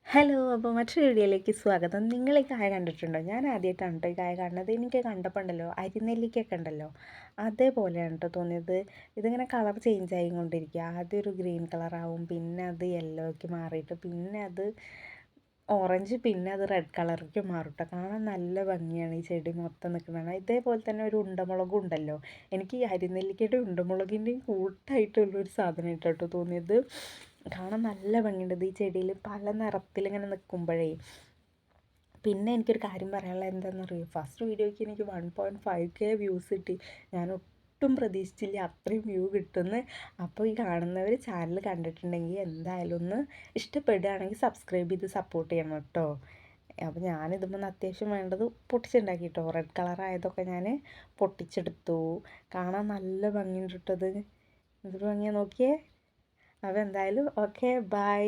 Hello! അപ്പോൾ മറ്റൊരു വീഡിയോയിലേക്ക് സ്വാഗതം. നിങ്ങൾ ഈ കായ കണ്ടിട്ടുണ്ടോ? ഞാൻ ആദ്യമായിട്ടാണ് കേട്ടോ ഈ കായ കാണുന്നത്. എനിക്ക് കണ്ടപ്പോൾ ഉണ്ടല്ലോ അരിനെല്ലിക്കയൊക്കെ ഉണ്ടല്ലോ അതേപോലെയാണ് കേട്ടോ തോന്നിയത്. ഇതിങ്ങനെ കളർ ചേഞ്ച് ആയിക്കൊണ്ടിരിക്കുക. ആദ്യം ഒരു ഗ്രീൻ കളറാവും, പിന്നെ അത് യെല്ലോയ്ക്ക് മാറിയിട്ട്, പിന്നെ അത് ഓറഞ്ച്, പിന്നെ അത് റെഡ് കളറിലേക്ക് മാറും കേട്ടോ. കാണാൻ നല്ല ഭംഗിയാണ് ഈ ചെടി മൊത്തം നിൽക്കുന്നതാണ്. ഇതേപോലെ തന്നെ ഒരു ഉണ്ടമുളകും ഉണ്ടല്ലോ. എനിക്ക് ഈ അരിനെല്ലിക്കയുടെ ഉണ്ടമുളകിൻ്റെയും കൂട്ടായിട്ടുള്ളൊരു സാധനം കേട്ടോ തോന്നിയത്. കാണാൻ നല്ല ഭംഗിയുണ്ട് ഇത് ഈ ചെടിയിൽ പല നിറത്തിലിങ്ങനെ നിൽക്കുമ്പോഴേ. പിന്നെ എനിക്കൊരു കാര്യം പറയാനുള്ളത് എന്താണെന്നറിയോ, ഫസ്റ്റ് വീഡിയോയ്ക്ക് എനിക്ക് 1.5K വ്യൂസ് കിട്ടി. ഞാൻ ഒട്ടും പ്രതീക്ഷിച്ചില്ല അത്രയും വ്യൂ കിട്ടുമെന്ന്. അപ്പോൾ ഈ കാണുന്നവർ ചാനൽ കണ്ടിട്ടുണ്ടെങ്കിൽ എന്തായാലും ഒന്ന് ഇഷ്ടപ്പെടുകയാണെങ്കിൽ സബ്സ്ക്രൈബ് ചെയ്ത് സപ്പോർട്ട് ചെയ്യണം കേട്ടോ. അപ്പോൾ ഞാനിതുമ്പോൾ അത്യാവശ്യം വേണ്ടത് പൊട്ടിച്ചുണ്ടാക്കി കേട്ടോ. റെഡ് കളറായതൊക്കെ ഞാൻ പൊട്ടിച്ചെടുത്തു. കാണാൻ നല്ല ഭംഗിയുണ്ട് കേട്ടോ ഇത്. എന്തൊരു ഭംഗിയാണ് നോക്കിയേ. അപ്പോൾ എന്തായാലും ഓക്കെ, ബൈ.